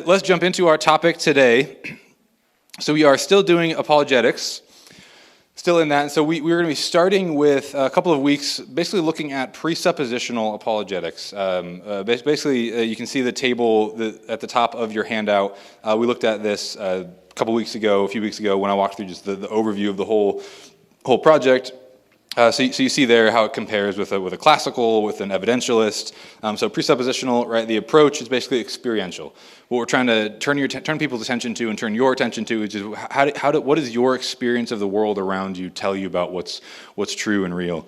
Let's jump into our topic today. So we are still doing apologetics, still in that. And so we're going to be starting with a couple of weeks, basically looking at presuppositional apologetics. Basically, you can see the table at the top of your handout. We looked at this a few weeks ago, when I walked through just the overview of the whole project. So you see there how it compares with a classical, with an evidentialist. So presuppositional, right? The approach is basically experiential. What we're trying to turn people's attention to and turn your attention to is just what does your experience of the world around you tell you about what's true and real.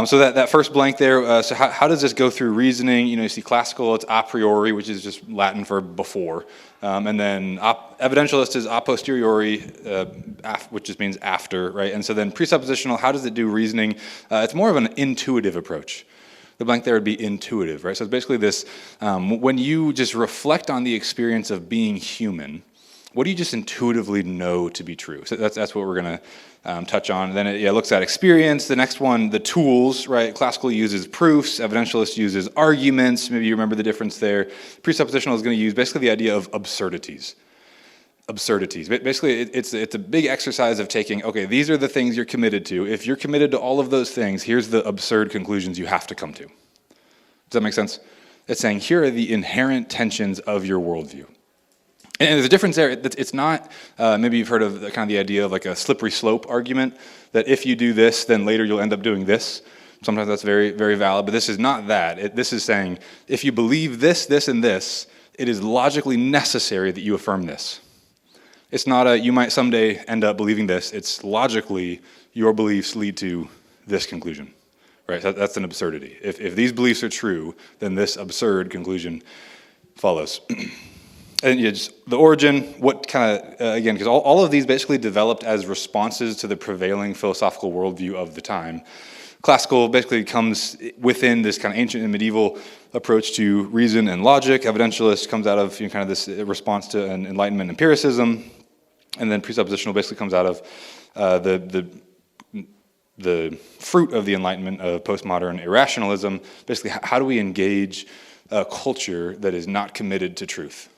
So that first blank there. So how does this go through reasoning? You see classical, it's a priori, which is just Latin for before. And then evidentialist is a posteriori, which just means after, right? And so then presuppositional, how does it do reasoning? It's more of an intuitive approach. The blank there would be intuitive, right? So it's basically this, when you just reflect on the experience of being human, what do you just intuitively know to be true? So that's what we're going to touch on. Then it looks at experience. The next one, the tools, right? Classical uses proofs. Evidentialist uses arguments. Maybe you remember the difference there. Presuppositional is going to use basically the idea of absurdities. Basically, it's a big exercise of taking, okay, these are the things you're committed to. If you're committed to all of those things, here's the absurd conclusions you have to come to. Does that make sense? It's saying, here are the inherent tensions of your worldview. And there's a difference there. It's not, maybe you've heard of the idea of like a slippery slope argument, that if you do this, then later you'll end up doing this. Sometimes that's very, very valid, but this is not that. This is saying, if you believe this, this, and this, it is logically necessary that you affirm this. It's not you might someday end up believing this. It's logically, your beliefs lead to this conclusion, right? So that's an absurdity. If these beliefs are true, then this absurd conclusion follows. And just the origin, what kind of, again, because all of these basically developed as responses to the prevailing philosophical worldview of the time. Classical basically comes within this kind of ancient and medieval approach to reason and logic. Evidentialist comes out of kind of this response to an Enlightenment empiricism. And then presuppositional basically comes out of the fruit of the Enlightenment of postmodern irrationalism. Basically, how do we engage a culture that is not committed to truth,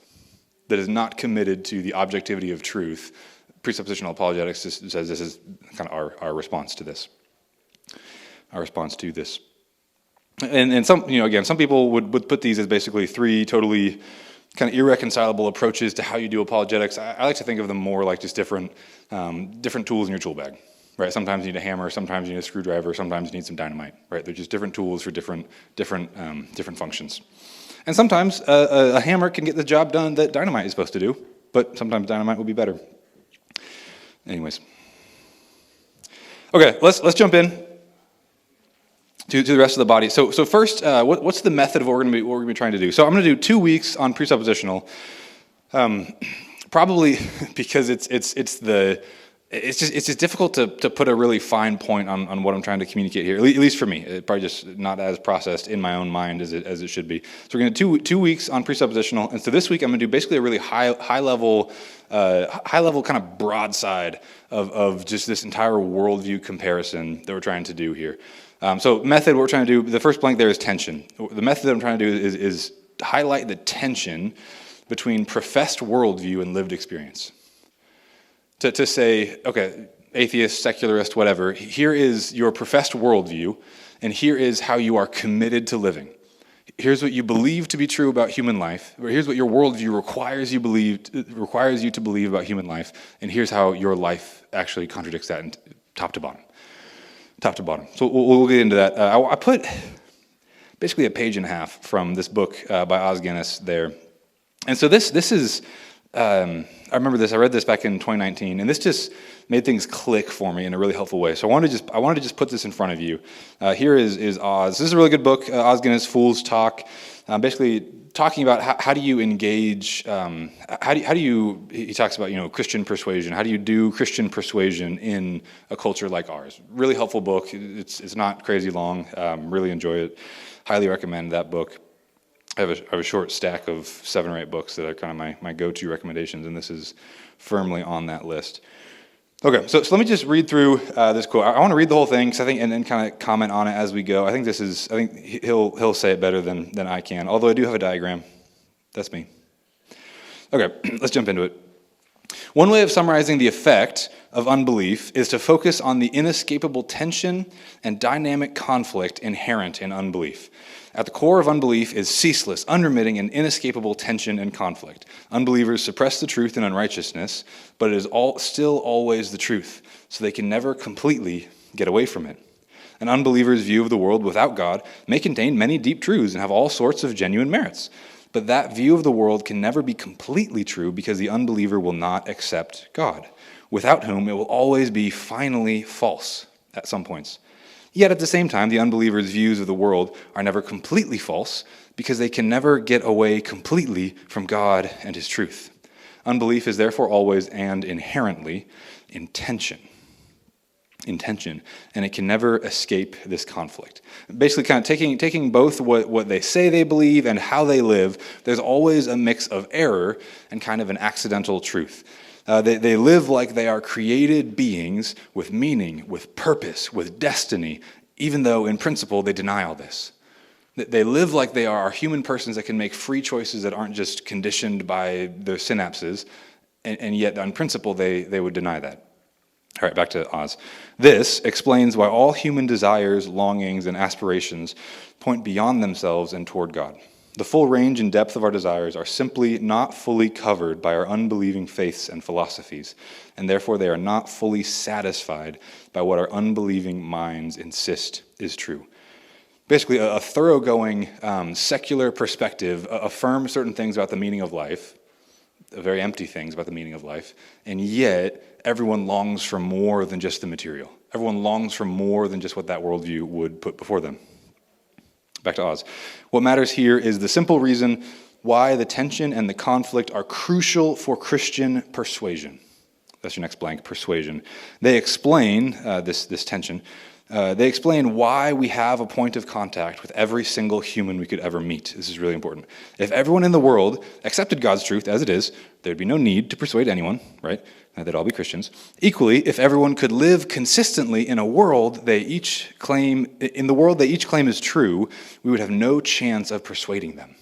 that is not committed to the objectivity of truth? Presuppositional apologetics says this is kind of our response to this. Our response to this. And some, again, some people would put these as basically three totally kind of irreconcilable approaches to how you do apologetics. I like to think of them more like just different tools in your tool bag, right? Sometimes you need a hammer, sometimes you need a screwdriver, sometimes you need some dynamite, right? They're just different tools for different functions. And sometimes a hammer can get the job done that dynamite is supposed to do, but sometimes dynamite will be better. Anyways. Okay, let's jump in to the rest of the body. So first, what's the method of what we're going to be trying to do? So I'm going to do 2 weeks on presuppositional, probably because it's just difficult to put a really fine point on what I'm trying to communicate here. At least for me, it's probably just not as processed in my own mind as it should be. So we're going to do 2 weeks on presuppositional, and so this week I'm going to do basically a really high level kind of broadside of just this entire worldview comparison that we're trying to do here. So method, what we're trying to do, the first blank there is tension. The method that I'm trying to do is to highlight the tension between professed worldview and lived experience. To say, okay, atheist, secularist, whatever, here is your professed worldview, and here is how you are committed to living. Here's what you believe to be true about human life, or here's what your worldview requires you to believe about human life, and here's how your life actually contradicts that top to bottom. So we'll get into that. I put basically a page and a half from this book by Os Guinness there. And so this is, I remember this, I read this back in 2019, and this just made things click for me in a really helpful way. So I wanted to just put this in front of you. Here is Oz. This is a really good book, Os Guinness, Fool's Talk. Basically talking about how do you engage, he talks about, Christian persuasion. How do you do Christian persuasion in a culture like ours? Really helpful book. It's not crazy long. Really enjoy it. Highly recommend that book. I have a short stack of 7 or 8 books that are kind of my go-to recommendations, and this is firmly on that list. Okay, so let me just read through this quote. I want to read the whole thing because I think, and then kind of comment on it as we go. I think he'll say it better than I can. Although I do have a diagram. That's me. Okay, let's jump into it. One way of summarizing the effect of unbelief is to focus on the inescapable tension and dynamic conflict inherent in unbelief. At the core of unbelief is ceaseless, unremitting, and inescapable tension and conflict. Unbelievers suppress the truth in unrighteousness, but it is still always the truth, so they can never completely get away from it. An unbeliever's view of the world without God may contain many deep truths and have all sorts of genuine merits. But that view of the world can never be completely true because the unbeliever will not accept God, without whom it will always be finally false at some points. Yet at the same time, the unbeliever's views of the world are never completely false because they can never get away completely from God and His truth. Unbelief is therefore always and inherently in tension, and it can never escape this conflict. Basically, kind of taking both what they say they believe and how they live, there's always a mix of error and kind of an accidental truth. They live like they are created beings with meaning, with purpose, with destiny, even though in principle they deny all this. They live like they are human persons that can make free choices that aren't just conditioned by their synapses, and yet on principle they would deny that. All right, back to Oz. This explains why all human desires, longings, and aspirations point beyond themselves and toward God. The full range and depth of our desires are simply not fully covered by our unbelieving faiths and philosophies, and therefore they are not fully satisfied by what our unbelieving minds insist is true. Basically, a thoroughgoing secular perspective affirms certain things about the meaning of life, very empty things about the meaning of life, and yet everyone longs for more than just the material. Everyone longs for more than just what that worldview would put before them. Back to Oz. What matters here is the simple reason why the tension and the conflict are crucial for Christian persuasion. That's your next blank, persuasion. They explain this tension. They explain why we have a point of contact with every single human we could ever meet. This is really important. If everyone in the world accepted God's truth as it is, there'd be no need to persuade anyone, right? They'd all be Christians. Equally, if everyone could live consistently in the world they each claim is true, we would have no chance of persuading them.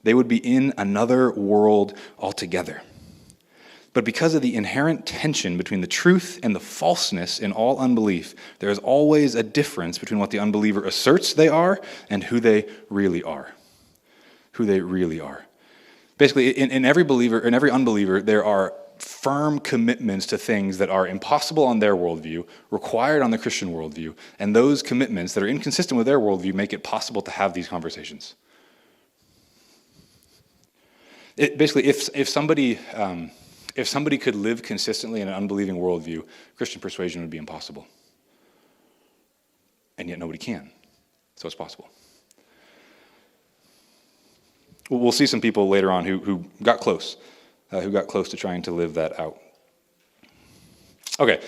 They would be in another world altogether. But because of the inherent tension between the truth and the falseness in all unbelief, there is always a difference between what the unbeliever asserts they are and who they really are. Who they really are. Basically, in every believer, in every unbeliever, there are firm commitments to things that are impossible on their worldview, required on the Christian worldview, and those commitments that are inconsistent with their worldview make it possible to have these conversations. Basically, if somebody could live consistently in an unbelieving worldview, Christian persuasion would be impossible. And yet nobody can. So it's possible. We'll see some people later on who got close to trying to live that out. Okay,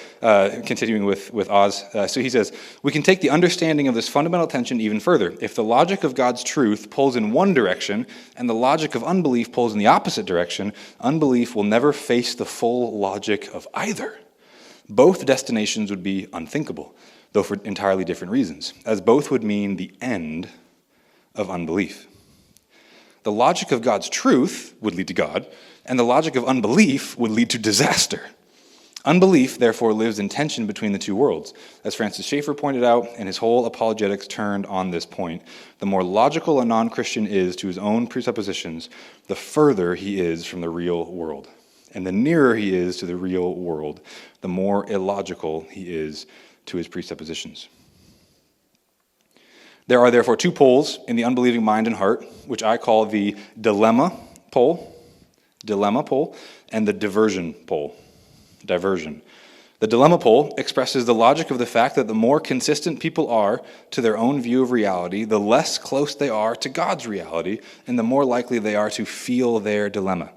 continuing with Oz. So he says, we can take the understanding of this fundamental tension even further. If the logic of God's truth pulls in one direction and the logic of unbelief pulls in the opposite direction, unbelief will never face the full logic of either. Both destinations would be unthinkable, though for entirely different reasons, as both would mean the end of unbelief. The logic of God's truth would lead to God, and the logic of unbelief would lead to disaster. Unbelief, therefore, lives in tension between the two worlds. As Francis Schaeffer pointed out, and his whole Apologetics turned on this point, the more logical a non-Christian is to his own presuppositions, the further he is from the real world. And the nearer he is to the real world, the more illogical he is to his presuppositions. There are therefore two poles in the unbelieving mind and heart, which I call the dilemma pole, and the diversion pole. Diversion. The dilemma pole expresses the logic of the fact that the more consistent people are to their own view of reality, the less close they are to God's reality, and the more likely they are to feel their dilemma.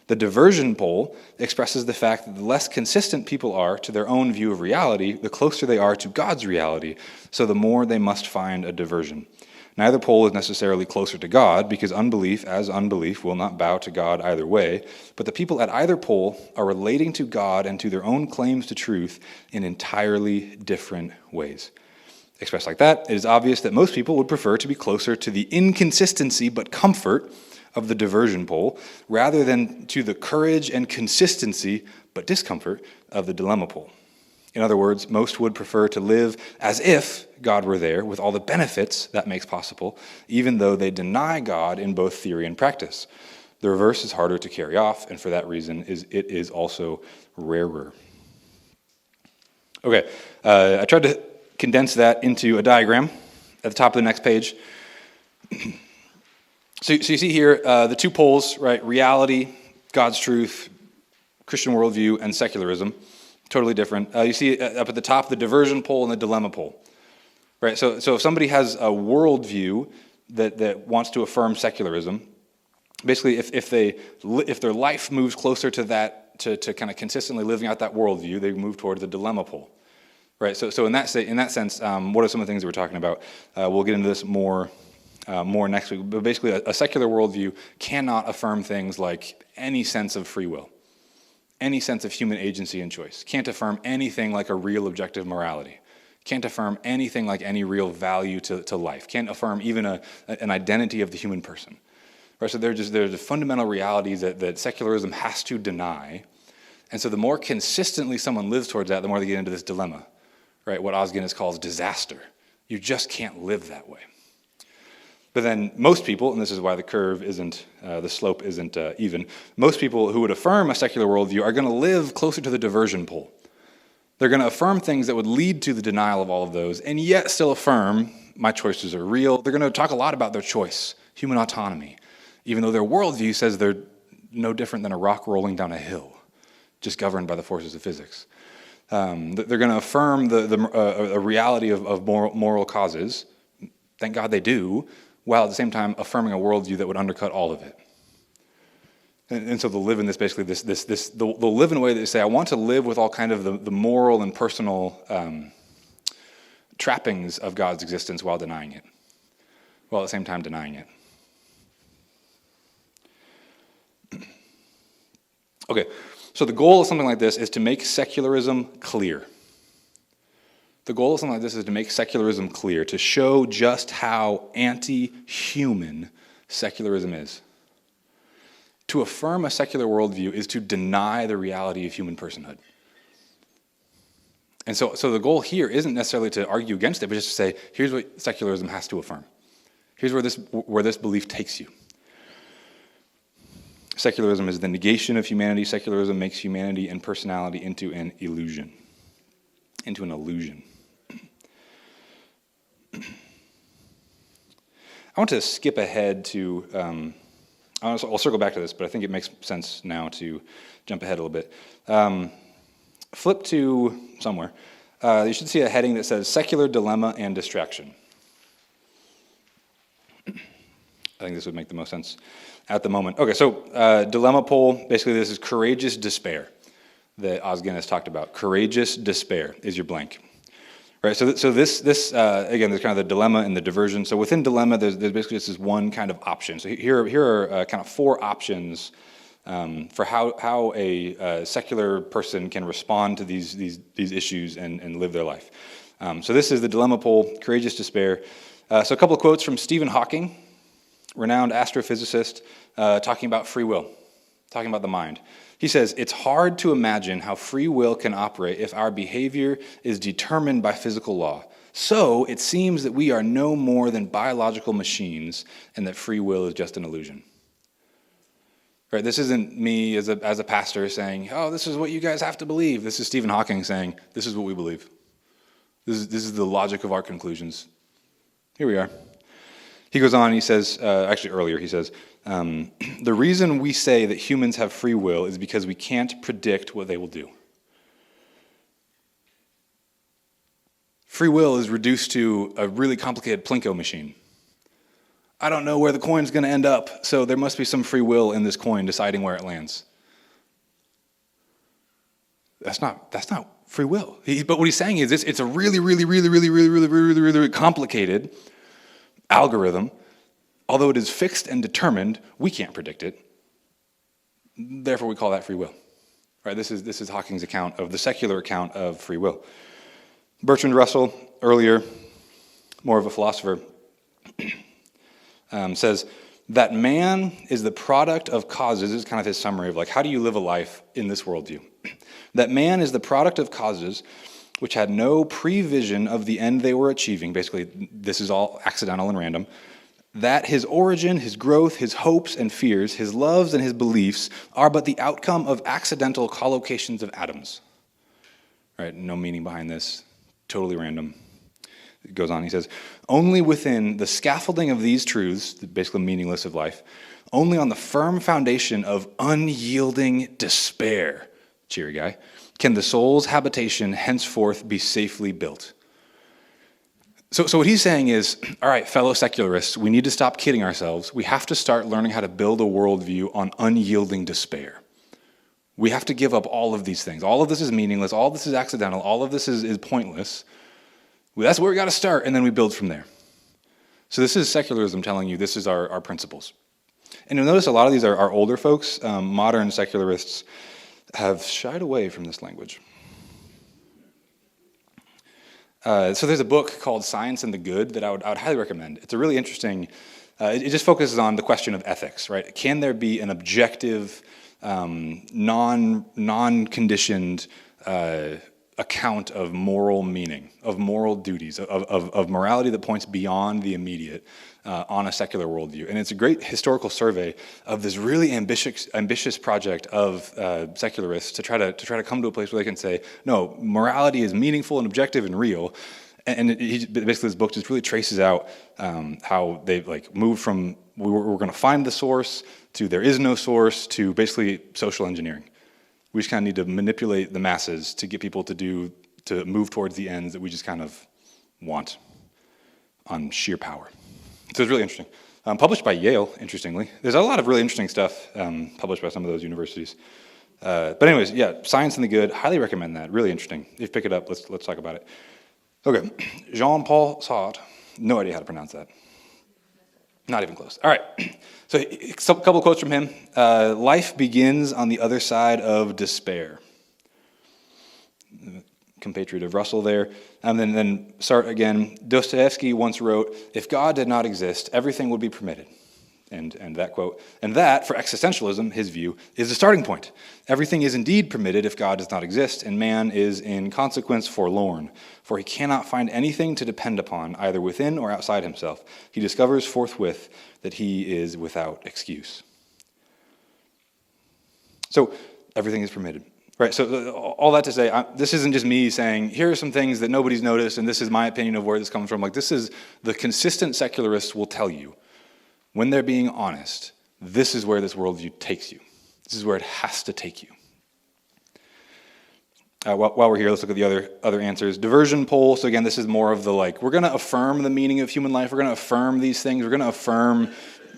The diversion pole expresses the fact that the less consistent people are to their own view of reality, the closer they are to God's reality, so the more they must find a diversion. Neither pole is necessarily closer to God, because unbelief, as unbelief, will not bow to God either way, but the people at either pole are relating to God and to their own claims to truth in entirely different ways. Expressed like that, it is obvious that most people would prefer to be closer to the inconsistency but comfort of the diversion pole, rather than to the courage and consistency, but discomfort, of the dilemma pole. In other words, most would prefer to live as if God were there with all the benefits that makes possible, even though they deny God in both theory and practice. The reverse is harder to carry off, and for that reason, it is also rarer. Okay, I tried to condense that into a diagram at the top of the next page. So you see here the two poles, right? Reality, God's truth, Christian worldview, and secularism. Totally different. You see up at the top the diversion pole and the dilemma pole. Right? So if somebody has a worldview that wants to affirm secularism, basically if their life moves closer to that, to kind of consistently living out that worldview, they move towards the dilemma pole. Right? So in that sense, what are some of the things that we're talking about? We'll get into this more next week. But basically, a secular worldview cannot affirm things like any sense of free will, any sense of human agency and choice. Can't affirm anything like a real objective morality. Can't affirm anything like any real value to life. Can't affirm even an identity of the human person. Right? So there's the fundamental realities that secularism has to deny. And so the more consistently someone lives towards that, the more they get into this dilemma. Right? What Os Guinness calls disaster. You just can't live that way. But then most people, and this is why the curve isn't, the slope isn't even, most people who would affirm a secular worldview are going to live closer to the diversion pole. They're going to affirm things that would lead to the denial of all of those, and yet still affirm my choices are real. They're going to talk a lot about their choice, human autonomy, even though their worldview says they're no different than a rock rolling down a hill, just governed by the forces of physics. They're going to affirm a reality of moral causes. Thank God they do, while at the same time affirming a worldview that would undercut all of it. And so they'll live in this, basically, they'll live in a way that they say, I want to live with all kind of the moral and personal trappings of God's existence while denying it, while at the same time denying it. Okay, so the goal of something like this is to make secularism clear. The goal of something like this is to make secularism clear, to show just how anti-human secularism is. To affirm a secular worldview is to deny the reality of human personhood. And so the goal here isn't necessarily to argue against it, but just to say, here's what secularism has to affirm. Here's where this belief takes you. Secularism is the negation of humanity. Secularism makes humanity and personality into an illusion. Into an illusion. I want to skip ahead to, I'll circle back to this, but I think it makes sense now to jump ahead a little bit. Flip to somewhere. You should see a heading that says Secular Dilemma and Distraction. I think this would make the most sense at the moment. Okay, so dilemma pole, basically this is courageous despair that Os Guinness talked about. Courageous despair is your blank. Right, so this again, there's kind of the dilemma and the diversion. So within dilemma, there's basically just this one kind of option. So here are kind of four options for how a secular person can respond to these issues and live their life. So this is the dilemma pole, courageous despair. So a couple of quotes from Stephen Hawking, renowned astrophysicist, talking about free will, talking about the mind. He says, it's hard to imagine how free will can operate if our behavior is determined by physical law. So it seems that we are no more than biological machines and that free will is just an illusion. Right? This isn't me as a pastor saying, oh, this is what you guys have to believe. This is Stephen Hawking saying, this is what we believe. This is the logic of our conclusions. Here we are. He goes on, he says, actually earlier, he says, the reason we say that humans have free will is because we can't predict what they will do. Free will is reduced to a really complicated Plinko machine. I don't know where the coin's going to end up, so there must be some free will in this coin deciding where it lands. That's not free will. But what he's saying is it's a really, really, really, really, really, really, really, really, really complicated algorithm. Although it is fixed and determined, we can't predict it. Therefore, we call that free will. Right? This is Hawking's account of the secular account of free will. Bertrand Russell, earlier, more of a philosopher, says that man is the product of causes. This is kind of his summary of like, how do you live a life in this worldview? That man is the product of causes which had no prevision of the end they were achieving. Basically, this is all accidental and random. That his origin, his growth, his hopes and fears, his loves and his beliefs are but the outcome of accidental collocations of atoms. Right? No meaning behind this. Totally random. It goes on, he says, only within the scaffolding of these truths, basically meaningless of life, only on the firm foundation of unyielding despair, cheery guy, can the soul's habitation henceforth be safely built. So what he's saying is, all right, fellow secularists, we need to stop kidding ourselves. We have to start learning how to build a worldview on unyielding despair. We have to give up all of these things. All of this is meaningless. All of this is accidental. All of this is pointless. Well, that's where we got to start, and then we build from there. So this is secularism telling you this is our principles. And you'll notice a lot of these are older folks. Modern secularists have shied away from this language. So there's a book called Science and the Good that I would highly recommend. It's a really interesting, it just focuses on the question of ethics, right? Can there be an objective, non-conditioned account of moral meaning, of moral duties, of morality that points beyond the immediate on a secular worldview? And it's a great historical survey of this really ambitious project of secularists to try to come to a place where they can say, no, morality is meaningful and objective and real. And basically this book just really traces out how they've like moved from we're going to find the source to there is no source to basically social engineering. We just kind of need to manipulate the masses to get people to move towards the ends that we just kind of want on sheer power. So it's really interesting. Published by Yale, interestingly. There's a lot of really interesting stuff published by some of those universities. But anyways, yeah, Science and the Good, highly recommend that. Really interesting. If you pick it up, let's talk about it. Okay, Jean-Paul Sartre. No idea how to pronounce that. Not even close. All right. So a couple of quotes from him. Life begins on the other side of despair. Compatriot of Russell there. And then Sartre again. Dostoevsky once wrote, if God did not exist, everything would be permitted. And that quote. And that, for existentialism, his view, is the starting point. Everything is indeed permitted if God does not exist, and man is in consequence forlorn, for he cannot find anything to depend upon, either within or outside himself. He discovers forthwith that he is without excuse. So, everything is permitted. Right, so all that to say, this isn't just me saying, here are some things that nobody's noticed, and this is my opinion of where this comes from. Like, this is the consistent secularists will tell you. When they're being honest, this is where this worldview takes you. This is where it has to take you. While we're here, let's look at the other answers. Diversion poll, so again, this is more of the like, we're going to affirm the meaning of human life. We're going to affirm these things. We're going to affirm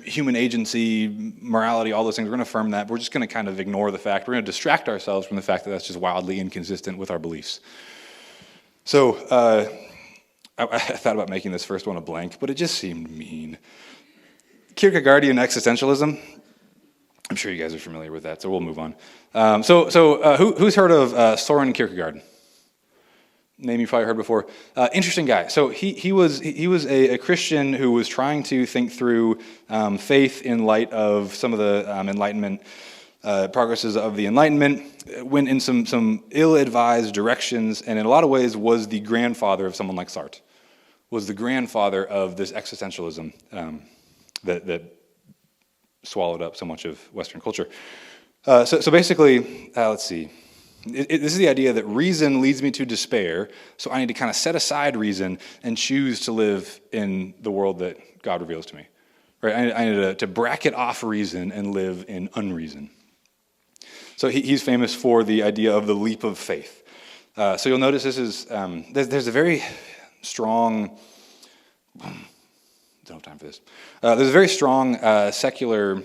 human agency, morality, all those things. We're going to affirm that. We're just going to kind of ignore the fact. We're going to distract ourselves from the fact that that's just wildly inconsistent with our beliefs. So I thought about making this first one a blank, but it just seemed mean. Kierkegaardian existentialism. I'm sure you guys are familiar with that, so we'll move on. Who's heard of Soren Kierkegaard? Name you've probably heard before. Interesting guy. So he was a Christian who was trying to think through faith in light of some of the Enlightenment progresses of the Enlightenment. Went in some ill-advised directions, and in a lot of ways was the grandfather of someone like Sartre. Was the grandfather of this existentialism. That swallowed up so much of Western culture. So basically, let's see. This is the idea that reason leads me to despair, so I need to kind of set aside reason and choose to live in the world that God reveals to me. Right? I need to bracket off reason and live in unreason. So he's famous for the idea of the leap of faith. So you'll notice this is, there's a very strong... Don't have time for this. There's a very strong secular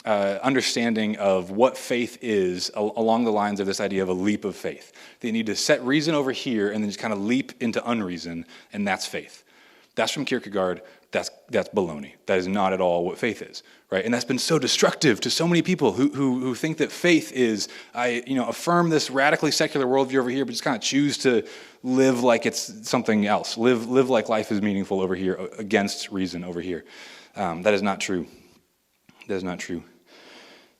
understanding of what faith is along the lines of this idea of a leap of faith. That you need to set reason over here and then just kind of leap into unreason, and that's faith. That's from Kierkegaard. That's baloney. That is not at all what faith is, right? And that's been so destructive to so many people who think that faith is, affirm this radically secular worldview over here, but just kind of choose to live like it's something else. Live like life is meaningful over here against reason over here. That is not true. That is not true.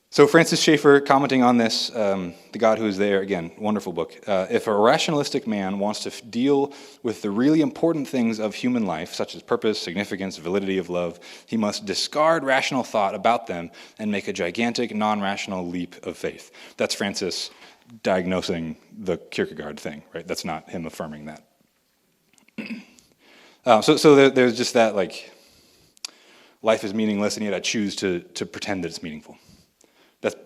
So Francis Schaeffer, commenting on this, The God Who Is There, again, wonderful book. If a rationalistic man wants to deal with the really important things of human life, such as purpose, significance, validity of love, he must discard rational thought about them and make a gigantic, non-rational leap of faith. That's Francis diagnosing the Kierkegaard thing, right? That's not him affirming that. So there's just that, like, life is meaningless, and yet I choose to pretend that it's meaningful.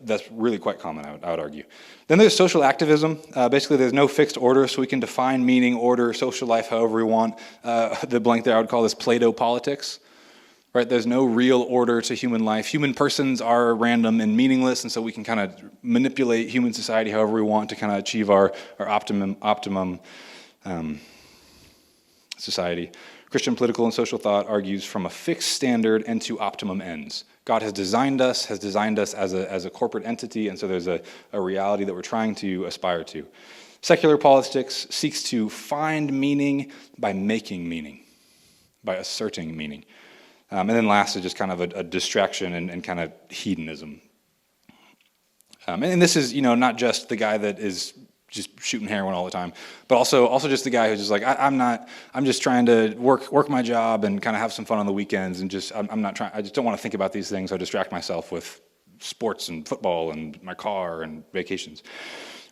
That's really quite common, I would argue. Then there's social activism. Basically, there's no fixed order, so we can define meaning, order, social life however we want. The blank there, I would call this Plato politics. Right? There's no real order to human life. Human persons are random and meaningless, and so we can kind of manipulate human society however we want to kind of achieve our optimum society. Christian political and social thought argues from a fixed standard and to optimum ends. God has designed us as a corporate entity, and so there's a reality that we're trying to aspire to. Secular politics seeks to find meaning by making meaning, by asserting meaning. And then last is just kind of a distraction and kind of hedonism. And this is, not just the guy that is just shooting heroin all the time, but also just the guy who's just like, I'm just trying to work my job and kind of have some fun on the weekends, and I just don't want to think about these things. So I distract myself with sports and football and my car and vacations,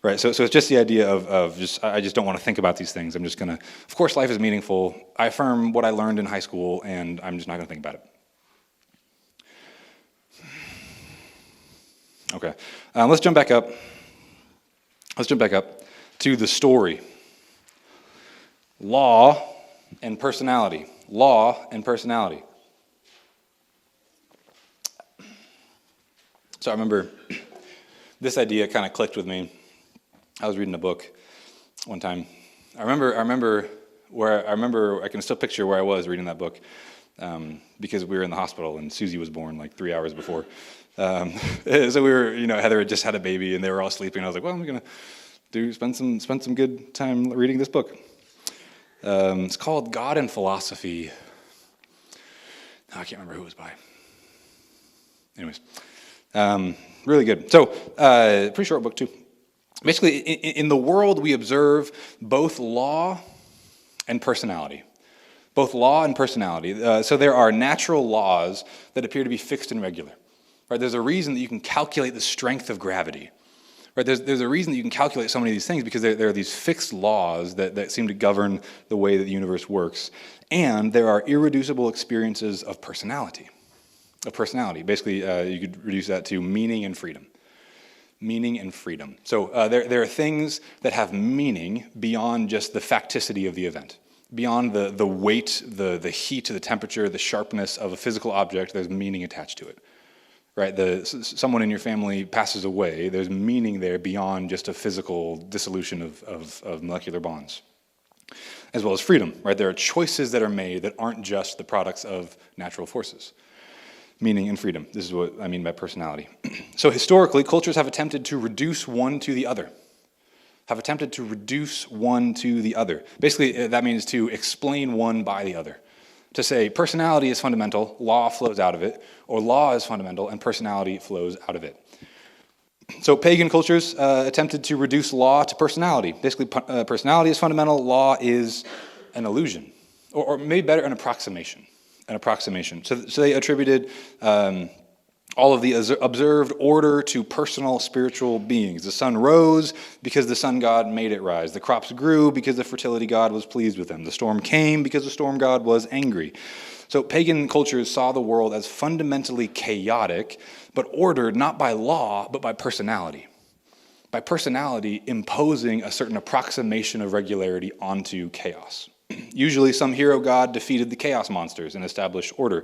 right? So it's just the idea of I just don't want to think about these things. I'm just gonna, of course, life is meaningful. I affirm what I learned in high school, and I'm just not gonna think about it. Okay, let's jump back up. To the story. Law and personality. Law and personality. So I remember this idea kind of clicked with me. I was reading a book one time. I can still picture where I was reading that book because we were in the hospital and Susie was born like 3 hours before. So we were, Heather had just had a baby and they were all sleeping. I was like, well, I'm going to spend some good time reading this book. It's called God and Philosophy. I can't remember who it was by. Anyways, really good. So, pretty short book too. Basically, in the world we observe both law and personality. Both law and personality. So there are natural laws that appear to be fixed and regular. Right? There's a reason that you can calculate the strength of gravity. Right? There's a reason that you can calculate so many of these things because there are these fixed laws that seem to govern the way that the universe works. And there are irreducible experiences of personality. Basically, you could reduce that to meaning and freedom. Meaning and freedom. So there are things that have meaning beyond just the facticity of the event. Beyond the weight, the heat, the temperature, the sharpness of a physical object, there's meaning attached to it. Right? Someone in your family passes away, there's meaning there beyond just a physical dissolution of molecular bonds. As well as freedom, right? There are choices that are made that aren't just the products of natural forces. Meaning and freedom. This is what I mean by personality. So historically, cultures have attempted to reduce one to the other. Basically, that means to explain one by the other. To say personality is fundamental, law flows out of it, or law is fundamental and personality flows out of it. So pagan cultures attempted to reduce law to personality. Basically, personality is fundamental, law is an illusion, or maybe better, an approximation. So they attributed all of the observed order to personal spiritual beings. The sun rose because the sun god made it rise. The crops grew because the fertility god was pleased with them. The storm came because the storm god was angry. So pagan cultures saw the world as fundamentally chaotic, but ordered not by law, but by personality. By personality imposing a certain approximation of regularity onto chaos. Usually some hero god defeated the chaos monsters and established order.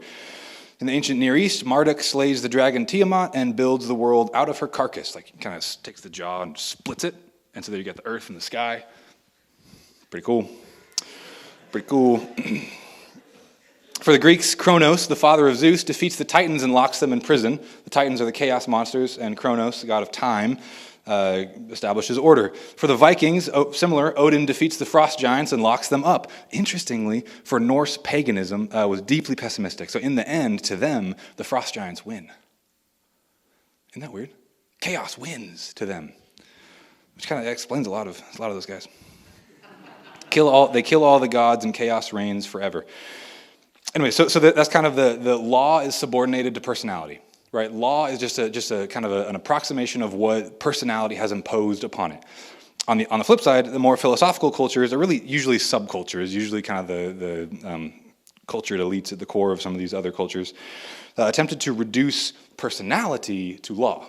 In the ancient Near East, Marduk slays the dragon Tiamat and builds the world out of her carcass. Like, he kind of takes the jaw and splits it, and so there you got the earth and the sky. Pretty cool. For the Greeks, Kronos, the father of Zeus, defeats the Titans and locks them in prison. The Titans are the chaos monsters, and Kronos, the god of time, establishes order. For the Vikings, similar, Odin defeats the frost giants and locks them up. Interestingly, for Norse paganism was deeply pessimistic. So in the end, to them, the frost giants win. Isn't that weird? Chaos wins to them, which kind of explains a lot of those guys. They kill all the gods, and chaos reigns forever. Anyway, so that's kind of the law is subordinated to personality, right? Law is just a kind of an approximation of what personality has imposed upon it. On the flip side, the more philosophical cultures are really usually subcultures, usually kind of the cultured elites at the core of some of these other cultures, attempted to reduce personality to law,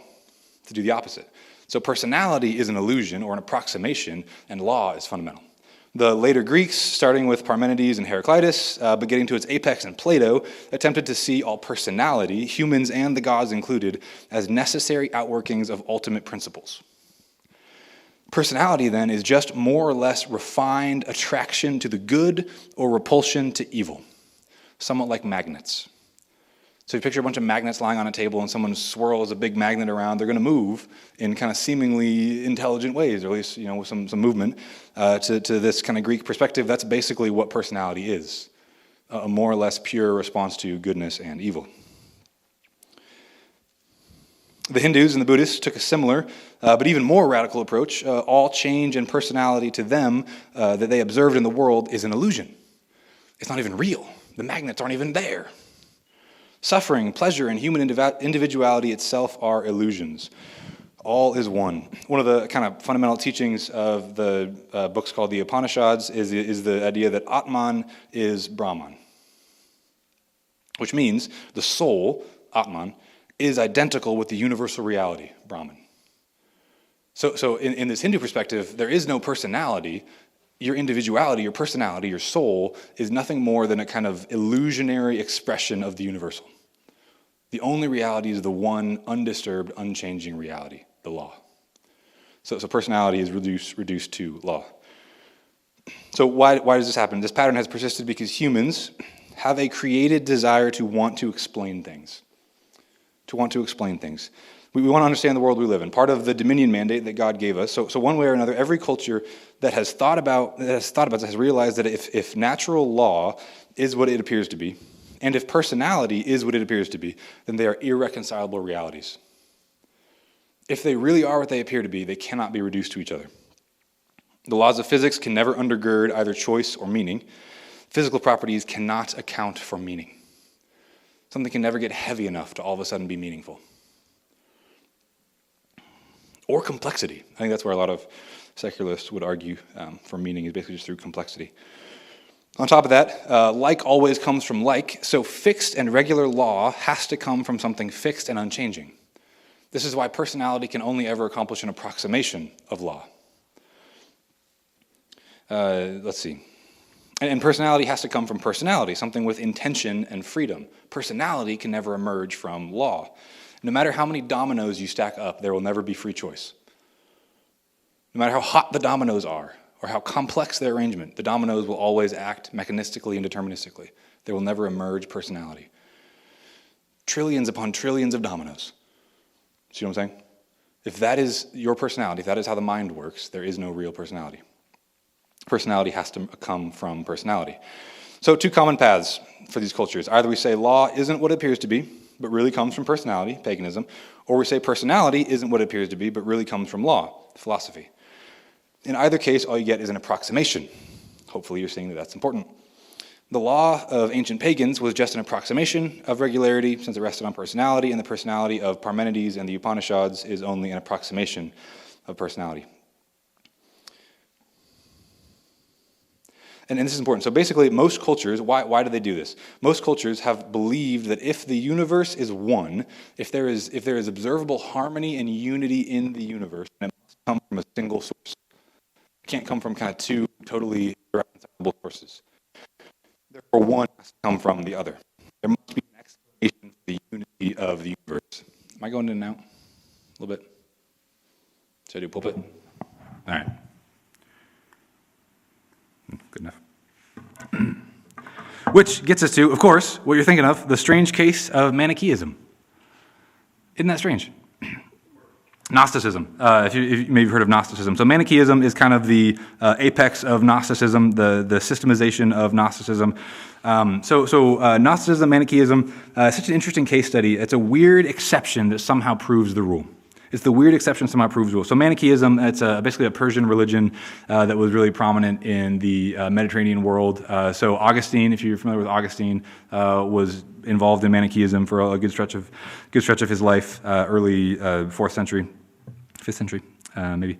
to do the opposite. So personality is an illusion or an approximation, and law is fundamental. The later Greeks, starting with Parmenides and Heraclitus, but getting to its apex in Plato, attempted to see all personality, humans and the gods included, as necessary outworkings of ultimate principles. Personality, then, is just more or less refined attraction to the good or repulsion to evil, somewhat like magnets. So you picture a bunch of magnets lying on a table and someone swirls a big magnet around, they're going to move in kind of seemingly intelligent ways, or at least with some movement. To this kind of Greek perspective, that's basically what personality is, a more or less pure response to goodness and evil. The Hindus and the Buddhists took a similar, but even more radical approach. All change in personality to them that they observed in the world is an illusion. It's not even real. The magnets aren't even there. Suffering, pleasure, and human individuality itself are illusions. All is one. One of the kind of fundamental teachings of the books called the Upanishads is the idea that Atman is Brahman, which means the soul, Atman, is identical with the universal reality, Brahman. So in this Hindu perspective, there is no personality. Your individuality, your personality, your soul is nothing more than a kind of illusionary expression of the universal. The only reality is the one undisturbed, unchanging reality, the law. So personality is reduced to law. So why does this happen? This pattern has persisted because humans have a created desire to want to explain things. We want to understand the world we live in. Part of the dominion mandate that God gave us. So one way or another, every culture that has thought about this has realized that if natural law is what it appears to be, and if personality is what it appears to be, then they are irreconcilable realities. If they really are what they appear to be, they cannot be reduced to each other. The laws of physics can never undergird either choice or meaning. Physical properties cannot account for meaning. Something can never get heavy enough to all of a sudden be meaningful. Or complexity. I think that's where a lot of secularists would argue for meaning is basically just through complexity. On top of that, like always comes from like, so fixed and regular law has to come from something fixed and unchanging. This is why personality can only ever accomplish an approximation of law. Let's see. And personality has to come from personality, something with intention and freedom. Personality can never emerge from law. No matter how many dominoes you stack up, there will never be free choice. No matter how hot the dominoes are, or how complex their arrangement, the dominoes will always act mechanistically and deterministically. There will never emerge personality. Trillions upon trillions of dominoes. See what I'm saying? If that is your personality, if that is how the mind works, there is no real personality. Personality has to come from personality. So two common paths for these cultures. Either we say law isn't what it appears to be, but really comes from personality, paganism, or we say personality isn't what it appears to be, but really comes from law, philosophy. In either case, all you get is an approximation. Hopefully you're seeing that that's important. The law of ancient pagans was just an approximation of regularity since it rested on personality, and the personality of Parmenides and the Upanishads is only an approximation of personality. And this is important. So basically, most cultures, why do they do this? Most cultures have believed that if the universe is one, if there is observable harmony and unity in the universe, then it must come from a single source. It can't come from kind of two totally irreconcilable sources. Therefore, one has to come from the other. There must be an explanation for the unity of the universe. Am I going in and out a little bit? Should I do pulpit? All right. Good enough. Which gets us to, of course, what you're thinking of, the strange case of Manichaeism. Isn't that strange? Gnosticism, if you maybe heard of Gnosticism. So Manichaeism is kind of the apex of Gnosticism, the systemization of Gnosticism. Gnosticism, Manichaeism, such an interesting case study. It's a weird exception that somehow proves the rule. It's the weird exception somehow proves the rule. So Manichaeism, it's basically a Persian religion that was really prominent in the Mediterranean world. So Augustine, if you're familiar with Augustine, was involved in Manichaeism for a good stretch of his life, early 4th century, 5th century, maybe.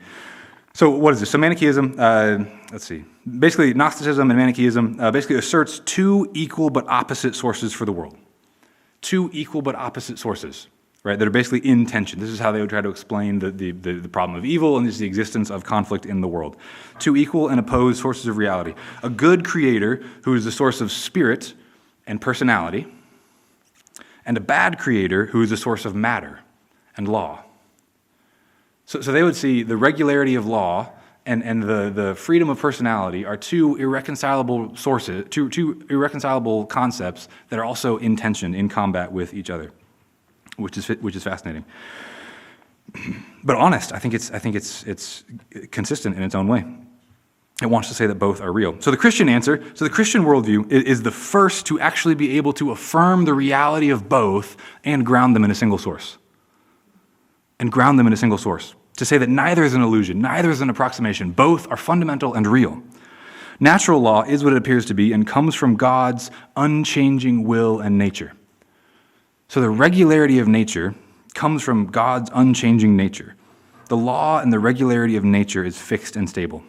So what is this? So Manichaeism, let's see. Basically, Gnosticism and Manichaeism basically asserts two equal but opposite sources for the world. Two equal but opposite sources, right, that are basically in tension. This is how they would try to explain the problem of evil, and this is the existence of conflict in the world. Two equal and opposed sources of reality. A good creator who is the source of spirit and personality, and a bad creator who is the source of matter and law. So they would see the regularity of law and the freedom of personality are two irreconcilable sources, two irreconcilable concepts that are also in tension, in combat with each other, which is fascinating. But honest, I think it's consistent in its own way. It wants to say that both are real. So the Christian answer, the Christian worldview is the first to actually be able to affirm the reality of both and ground them in a single source. To say that neither is an illusion, neither is an approximation, both are fundamental and real. Natural law is what it appears to be and comes from God's unchanging will and nature. So the regularity of nature comes from God's unchanging nature. The law and the regularity of nature is fixed and stable.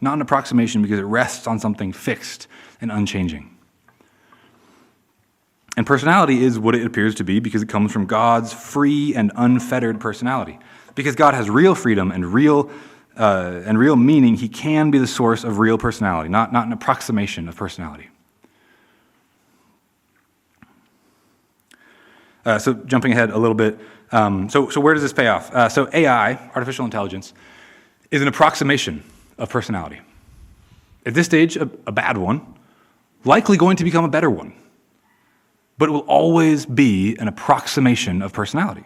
Not an approximation because it rests on something fixed and unchanging. And personality is what it appears to be because it comes from God's free and unfettered personality. Because God has real freedom and real meaning, he can be the source of real personality, not an approximation of personality. So jumping ahead a little bit, so where does this pay off? So AI, artificial intelligence, is an approximation of personality. At this stage, a bad one, likely going to become a better one. But it will always be an approximation of personality.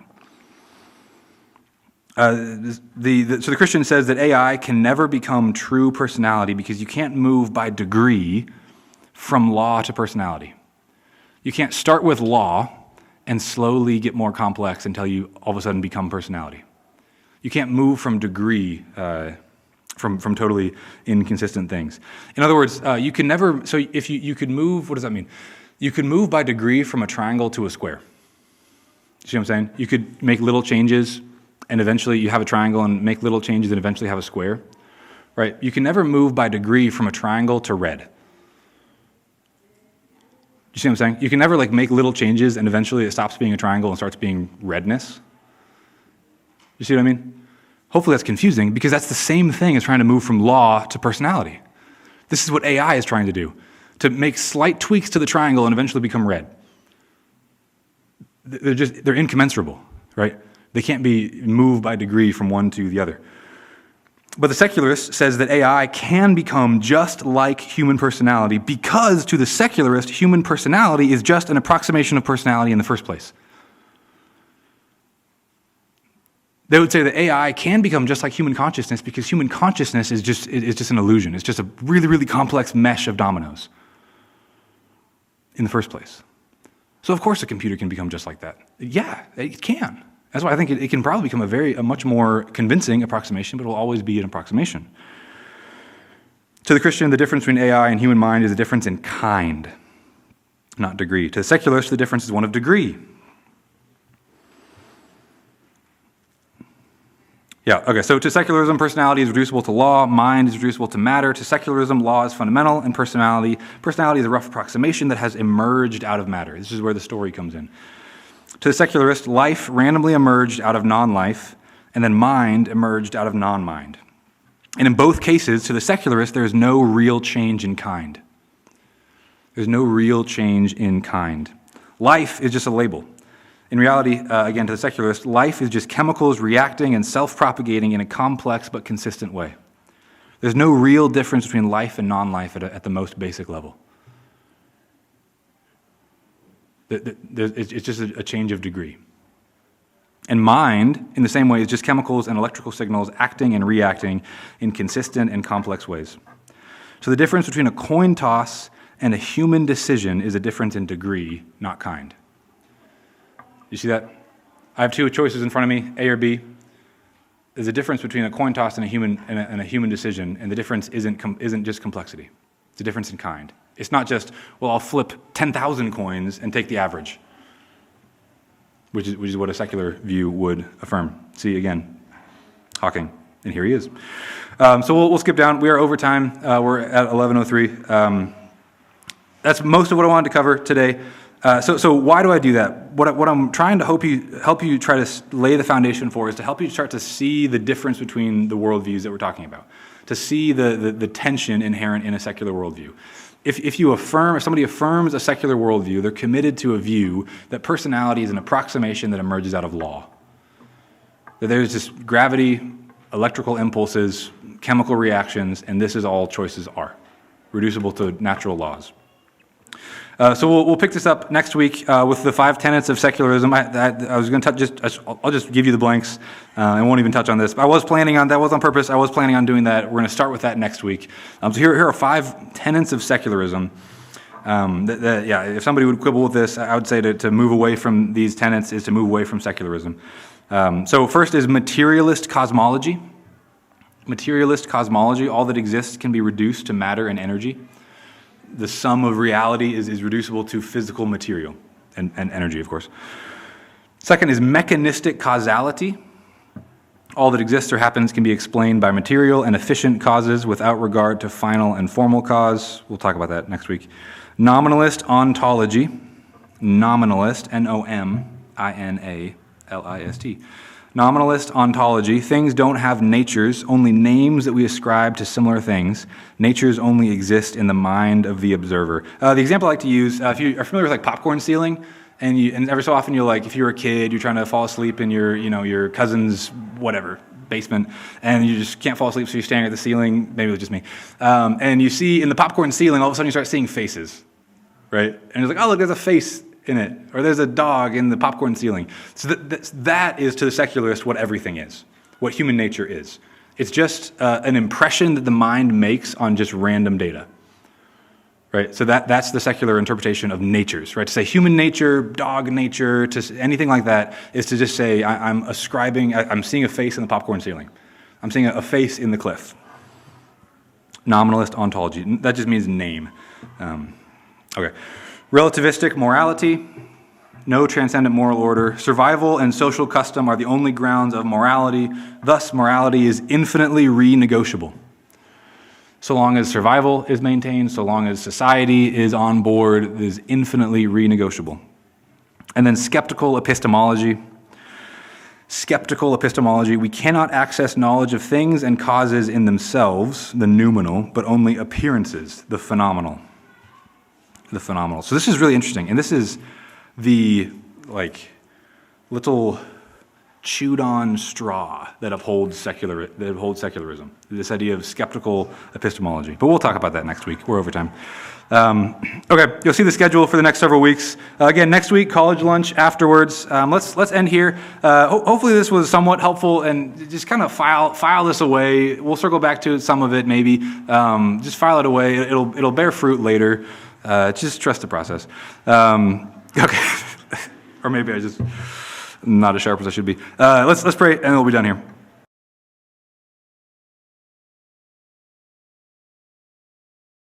So the Christian says that AI can never become true personality because you can't move by degree from law to personality. You can't start with law and slowly get more complex until you all of a sudden become personality. You can't move from degree from totally inconsistent things. In other words, you can never, so if you could move, what does that mean? You could move by degree from a triangle to a square. You see what I'm saying? You could make little changes and eventually you have a triangle and make little changes and eventually have a square, right? You can never move by degree from a triangle to red. You see what I'm saying? You can never make little changes and eventually it stops being a triangle and starts being redness. You see what I mean? Hopefully that's confusing because that's the same thing as trying to move from law to personality. This is what AI is trying to do, to make slight tweaks to the triangle and eventually become red. They're incommensurable, right? They can't be moved by degree from one to the other. But the secularist says that AI can become just like human personality because to the secularist, human personality is just an approximation of personality in the first place. They would say that AI can become just like human consciousness because human consciousness is just an illusion. It's just a really, really complex mesh of dominoes in the first place. So of course a computer can become just like that. Yeah, it can. That's why I think it can probably become a much more convincing approximation, but it will always be an approximation. To the Christian, the difference between AI and human mind is a difference in kind, not degree. To the secularist, the difference is one of degree. Yeah, okay, so to secularism, personality is reducible to law, mind is reducible to matter. To secularism, law is fundamental, and personality is a rough approximation that has emerged out of matter. This is where the story comes in. To the secularist, life randomly emerged out of non-life, and then mind emerged out of non-mind. And in both cases, to the secularist, there is no real change in kind. There's no real change in kind. Life is just a label. In reality, again, to the secularist, life is just chemicals reacting and self-propagating in a complex but consistent way. There's no real difference between life and non-life at the most basic level. It's just a change of degree. And mind, in the same way, is just chemicals and electrical signals acting and reacting in consistent and complex ways. So the difference between a coin toss and a human decision is a difference in degree, not kind. You see that? I have two choices in front of me, A or B. There's a difference between a coin toss and a human decision, and the difference isn't just complexity. It's a difference in kind. It's not just, well, I'll flip 10,000 coins and take the average, which is what a secular view would affirm. See, again, Hawking, and here he is. So we'll skip down. We are over time. We're at 11:03. That's most of what I wanted to cover today. So why do I do that? What I'm trying to help you try to lay the foundation for is to help you start to see the difference between the worldviews that we're talking about, to see the tension inherent in a secular worldview. If somebody affirms a secular worldview, they're committed to a view that personality is an approximation that emerges out of law. That there's just gravity, electrical impulses, chemical reactions, and this is all choices are, reducible to natural laws. So we'll pick this up next week with the 5 tenets of secularism. I was going to I'll just give you the blanks. I won't even touch on this. But that was on purpose. I was planning on doing that. We're going to start with that next week. So here are 5 tenets of secularism. If somebody would quibble with this, I would say to move away from these tenets is to move away from secularism. So first is materialist cosmology. Materialist cosmology, all that exists can be reduced to matter and energy. The sum of reality is reducible to physical material and energy, of course. Second is mechanistic causality. All that exists or happens can be explained by material and efficient causes without regard to final and formal cause. We'll talk about that next week. Nominalist ontology. Nominalist, Nominalist. Nominalist ontology. Things don't have natures, only names that we ascribe to similar things. Natures only exist in the mind of the observer. The example I like to use, if you are familiar with like popcorn stealing, and every so often you'll if you're a kid, you're trying to fall asleep in your cousin's whatever basement, and you just can't fall asleep, so you're staring at the ceiling. Maybe it was just me. And you see in the popcorn ceiling, all of a sudden you start seeing faces, right? And it's like, oh look, there's a face in it, or there's a dog in the popcorn ceiling. So that is to the secularist what everything is, what human nature is. It's just an impression that the mind makes on just random data, right? So that's the secular interpretation of natures, right? To say human nature, dog nature, to anything like that is to just say I'm seeing a face in the popcorn ceiling. I'm seeing a face in the cliff. Nominalist ontology, that just means name. Okay. Relativistic morality, no transcendent moral order. Survival and social custom are the only grounds of morality. Thus, morality is infinitely renegotiable. So long as survival is maintained, so long as society is on board, it is infinitely renegotiable. And then skeptical epistemology. Skeptical epistemology, we cannot access knowledge of things and causes in themselves, the noumenal, but only appearances, the phenomenal. The phenomenal. So this is really interesting, and this is the little chewed-on straw that upholds secularism. This idea of skeptical epistemology. But we'll talk about that next week. We're over time. Okay, you'll see the schedule for the next several weeks. Again, next week, college lunch afterwards. Let's end here. Hopefully this was somewhat helpful, and just kind of file this away. We'll circle back to some of it maybe. Just file it away. It'll bear fruit later. Just trust the process. Okay. Or maybe I just not as sharp as I should be. Let's pray, and we'll be done here.